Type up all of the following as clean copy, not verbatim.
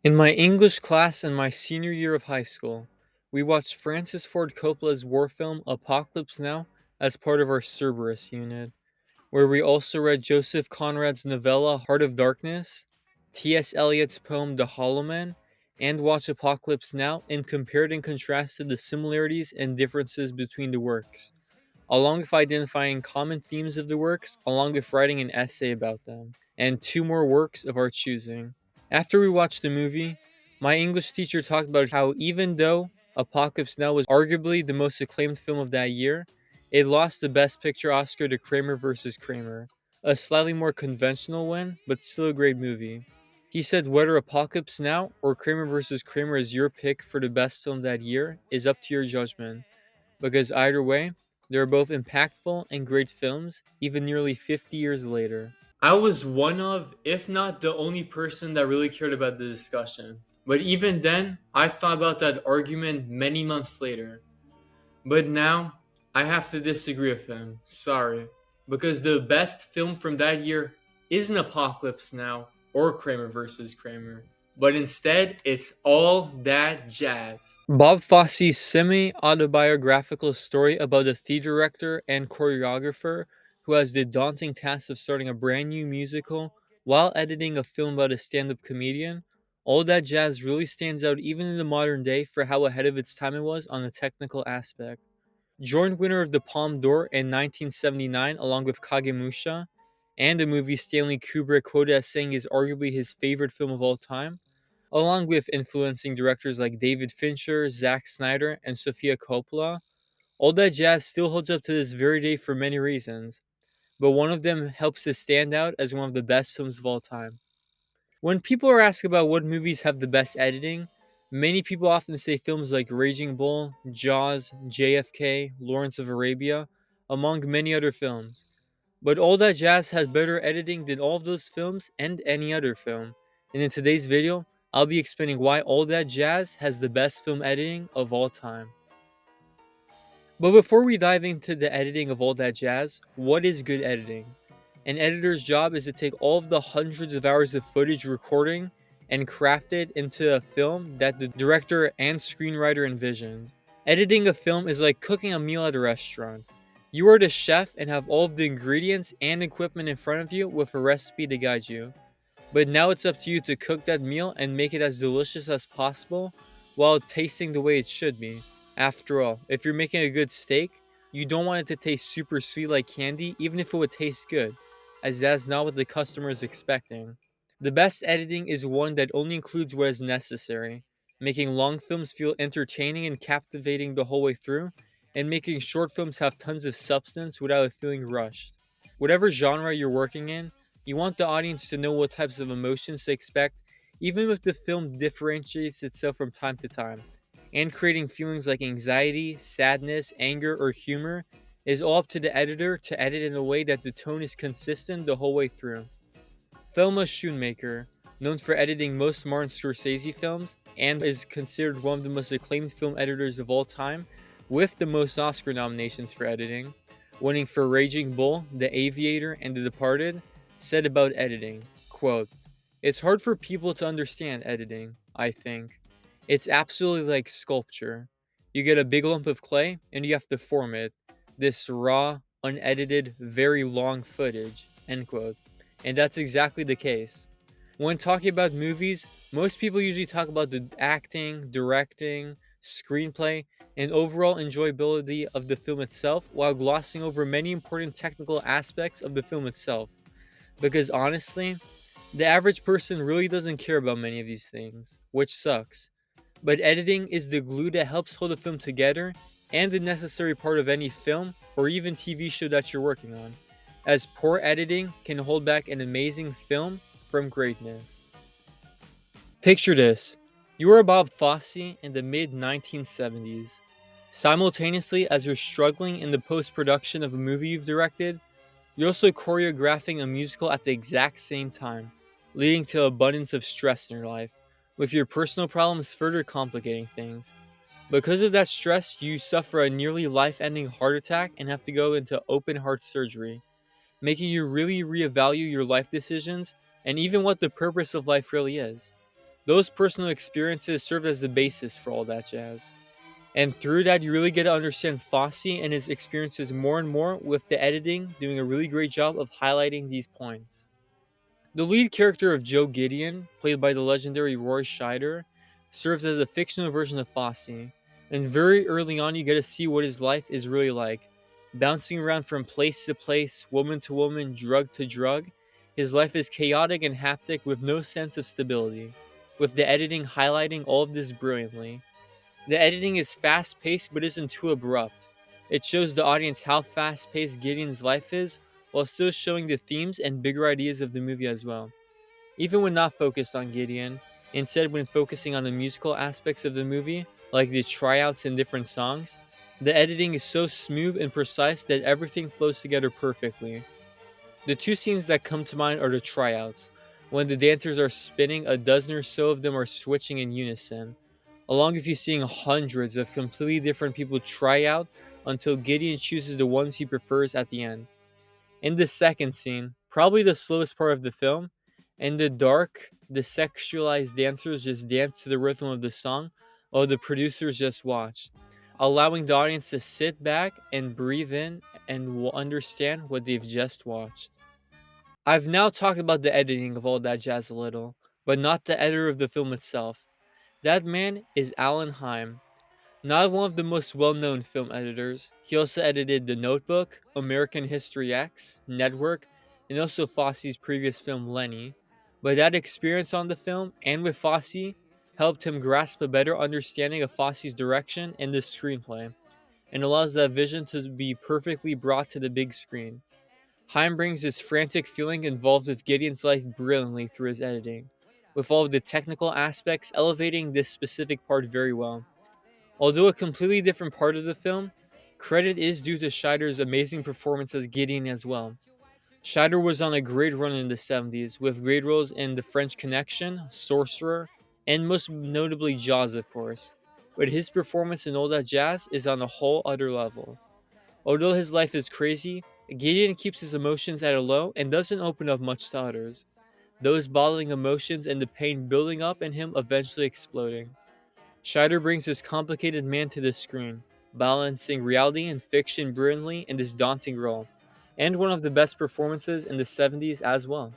In my English class in my senior year of high school, we watched Francis Ford Coppola's war film Apocalypse Now as part of our Cerberus unit, where we also read Joseph Conrad's novella Heart of Darkness, T.S. Eliot's poem The Hollow Man, and watched Apocalypse Now and compared and contrasted the similarities and differences between the works, along with identifying common themes of the works, along with writing an essay about them, and two more works of our choosing. After we watched the movie, my English teacher talked about how even though Apocalypse Now was arguably the most acclaimed film of that year, it lost the Best Picture Oscar to Kramer vs. Kramer, a slightly more conventional win, but still a great movie. He said whether Apocalypse Now or Kramer vs. Kramer is your pick for the best film that year is up to your judgment, because either way, they are both impactful and great films, even nearly 50 years later. I was one of, if not the only person that really cared about the discussion. But even then, I thought about that argument many months later. But now, I have to disagree with him. Sorry. Because the best film from that year isn't Apocalypse Now or Kramer vs. Kramer. But instead, it's All That Jazz. Bob Fosse's semi autobiographical story about a theater director and choreographer who has the daunting task of starting a brand new musical while editing a film about a stand up comedian. All That Jazz really stands out even in the modern day for how ahead of its time it was on a technical aspect. Joint winner of the Palme d'Or in 1979 along with Kagemusha, and a movie Stanley Kubrick quoted as saying is arguably his favorite film of all time, along with influencing directors like David Fincher, Zack Snyder, and Sofia Coppola. All That Jazz still holds up to this very day for many reasons, but one of them helps it stand out as one of the best films of all time. When people are asked about what movies have the best editing, many people often say films like Raging Bull, Jaws, JFK, Lawrence of Arabia, among many other films. But All That Jazz has better editing than all of those films and any other film. And in today's video, I'll be explaining why All That Jazz has the best film editing of all time. But before we dive into the editing of All That Jazz, what is good editing? An editor's job is to take all of the hundreds of hours of footage recording and craft it into a film that the director and screenwriter envisioned. Editing a film is like cooking a meal at a restaurant. You are the chef and have all of the ingredients and equipment in front of you with a recipe to guide you. But now it's up to you to cook that meal and make it as delicious as possible while tasting the way it should be. After all, if you're making a good steak, you don't want it to taste super sweet like candy, even if it would taste good, as that's not what the customer is expecting. The best editing is one that only includes what is necessary, making long films feel entertaining and captivating the whole way through, and making short films have tons of substance without it feeling rushed. Whatever genre you're working in, you want the audience to know what types of emotions to expect, even if the film differentiates itself from time to time. And creating feelings like anxiety, sadness, anger, or humor is all up to the editor to edit in a way that the tone is consistent the whole way through. Thelma Schoonmaker, known for editing most Martin Scorsese films and is considered one of the most acclaimed film editors of all time, with the most Oscar nominations for editing, winning for Raging Bull, The Aviator, and The Departed, said about editing, quote, "It's hard for people to understand editing, I think. It's absolutely like sculpture. You get a big lump of clay and you have to form it. This raw, unedited, very long footage." End quote. And that's exactly the case. When talking about movies, most people usually talk about the acting, directing, screenplay, and overall enjoyability of the film itself while glossing over many important technical aspects of the film itself. Because honestly, the average person really doesn't care about many of these things, which sucks. But editing is the glue that helps hold a film together and the necessary part of any film or even TV show that you're working on, as poor editing can hold back an amazing film from greatness. Picture this: you are Bob Fosse in the mid 1970s. Simultaneously, as you're struggling in the post production of a movie you've directed, you're also choreographing a musical at the exact same time, leading to abundance of stress in your life, with your personal problems further complicating things. Because of that stress, you suffer a nearly life ending heart attack and have to go into open heart surgery, making you really reevaluate your life decisions and even what the purpose of life really is. Those personal experiences serve as the basis for all that jazz. And through that, you really get to understand Fosse and his experiences more and more, with the editing doing a really great job of highlighting these points. The lead character of Joe Gideon, played by the legendary Roy Scheider, serves as a fictional version of Fosse, and very early on you get to see what his life is really like. Bouncing around from place to place, woman to woman, drug to drug, his life is chaotic and haptic with no sense of stability, with the editing highlighting all of this brilliantly. The editing is fast paced but isn't too abrupt. It shows the audience how fast paced Gideon's life is, while still showing the themes and bigger ideas of the movie as well. Even when not focused on Gideon, instead, when focusing on the musical aspects of the movie, like the tryouts and different songs, the editing is so smooth and precise that everything flows together perfectly. The two scenes that come to mind are the tryouts, when the dancers are spinning, a dozen or so of them are switching in unison, along with you seeing hundreds of completely different people try out until Gideon chooses the ones he prefers at the end. In the second scene, probably the slowest part of the film, in the dark, the sexualized dancers just dance to the rhythm of the song while the producers just watch, allowing the audience to sit back and breathe in and will understand what they've just watched. I've now talked about the editing of all that jazz a little, but not the editor of the film itself. That man is Alan Hyme, not one of the most well known film editors. He also edited The Notebook, American History X, Network, and also Fosse's previous film Lenny. But that experience on the film and with Fosse helped him grasp a better understanding of Fosse's direction and the screenplay, and allows that vision to be perfectly brought to the big screen. Haim brings this frantic feeling involved with Gideon's life brilliantly through his editing, with all of the technical aspects elevating this specific part very well. Although a completely different part of the film, credit is due to Scheider's amazing performance as Gideon as well. Scheider was on a great run in the 70s, with great roles in The French Connection, Sorcerer, and most notably Jaws, of course. But his performance in all that jazz is on a whole other level. Although his life is crazy, Gideon keeps his emotions at a low and doesn't open up much to others, those bottling emotions and the pain building up in him eventually exploding. Scheider brings this complicated man to the screen, balancing reality and fiction brilliantly in this daunting role, and one of the best performances in the 70s as well.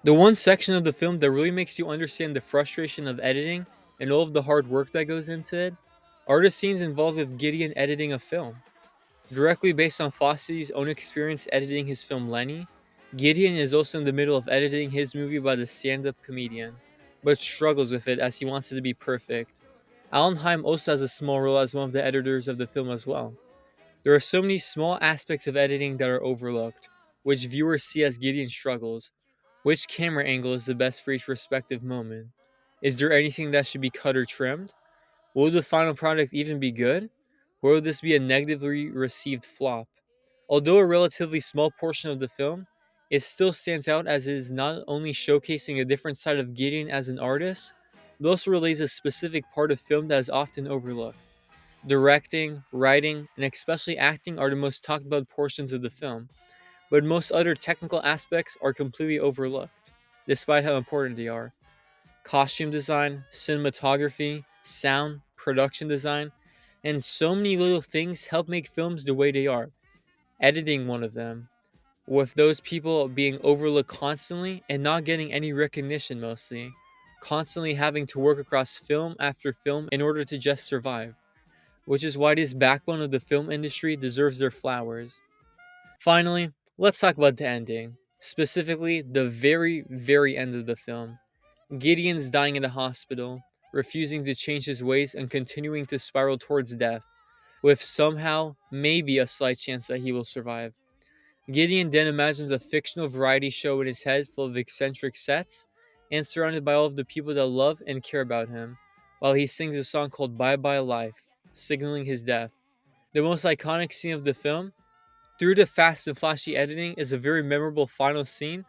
The one section of the film that really makes you understand the frustration of editing and all of the hard work that goes into it are the scenes involved with Gideon editing a film. Directly based on Fosse's own experience editing his film Lenny, Gideon is also in the middle of editing his movie by the stand up comedian, but struggles with it as he wants it to be perfect. Allenheim also has a small role as one of the editors of the film as well. There are so many small aspects of editing that are overlooked, which viewers see as Gideon struggles. Which camera angle is the best for each respective moment? Is there anything that should be cut or trimmed? Will the final product even be good? Or will this be a negatively received flop? Although a relatively small portion of the film, it still stands out as it is not only showcasing a different side of Gideon as an artist, but also relays a specific part of film that is often overlooked. Directing, writing, and especially acting are the most talked about portions of the film, but most other technical aspects are completely overlooked, despite how important they are. Costume design, cinematography, sound, production design, and so many little things help make films the way they are. Editing one of them, with those people being overlooked constantly and not getting any recognition mostly, constantly having to work across film after film in order to just survive, which is why this backbone of the film industry deserves their flowers. Finally, let's talk about the ending, specifically the very, very end of the film. Gideon's dying in the hospital, refusing to change his ways and continuing to spiral towards death, with somehow, maybe a slight chance that he will survive. Gideon then imagines a fictional variety show in his head full of eccentric sets and surrounded by all of the people that love and care about him, while he sings a song called Bye Bye Life, signaling his death. The most iconic scene of the film, through the fast and flashy editing, is a very memorable final scene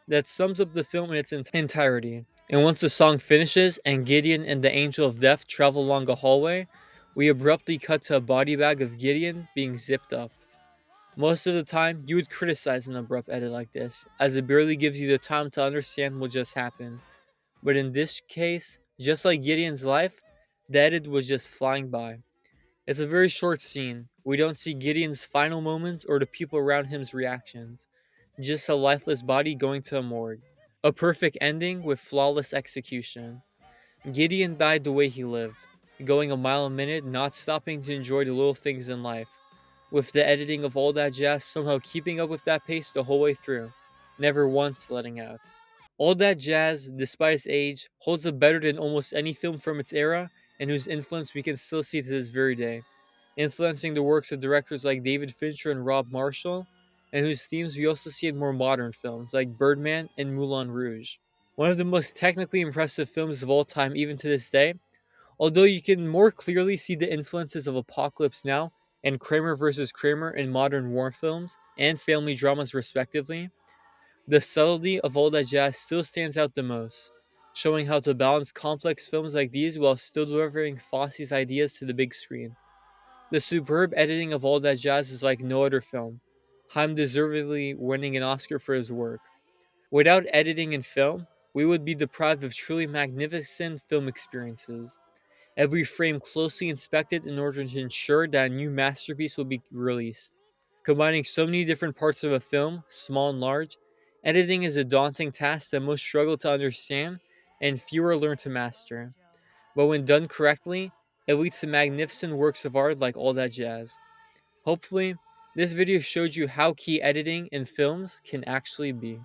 that sums up the film in its entirety. And once the song finishes and Gideon and the Angel of Death travel along a hallway, we abruptly cut to a body bag of Gideon being zipped up. Most of the time, you would criticize an abrupt edit like this, as it barely gives you the time to understand what just happened. But in this case, just like Gideon's life, the edit was just flying by. It's a very short scene. We don't see Gideon's final moments or the people around him's reactions, just a lifeless body going to a morgue. A perfect ending with flawless execution. Gideon died the way he lived, going a mile a minute, not stopping to enjoy the little things in life, with the editing of all that jazz somehow keeping up with that pace the whole way through, never once letting out. All that jazz, despite its age, holds up better than almost any film from its era, and whose influence we can still see to this very day, influencing the works of directors like David Fincher and Rob Marshall, and whose themes we also see in more modern films like Birdman and Moulin Rouge. One of the most technically impressive films of all time, even to this day, although you can more clearly see the influences of Apocalypse Now and Kramer vs. Kramer in modern war films and family dramas, respectively. The subtlety of all that jazz still stands out the most, showing how to balance complex films like these while still delivering Fosse's ideas to the big screen. The superb editing of all that jazz is like no other film, Haim deservedly winning an Oscar for his work. Without editing in film, we would be deprived of truly magnificent film experiences, every frame closely inspected in order to ensure that a new masterpiece will be released. Combining so many different parts of a film, small and large, editing is a daunting task that most struggle to understand and fewer learn to master. But when done correctly, it leads to magnificent works of art like all that jazz. Hopefully, this video showed you how key editing in films can actually be.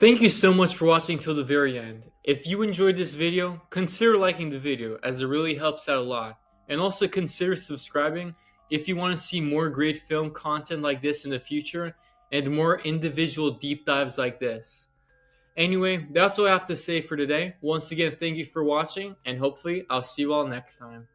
Thank you so much for watching till the very end. If you enjoyed this video, consider liking the video as it really helps out a lot. And also consider subscribing if you want to see more great film content like this in the future and more individual deep dives like this. Anyway, that's all I have to say for today. Once again, thank you for watching and hopefully I'll see you all next time.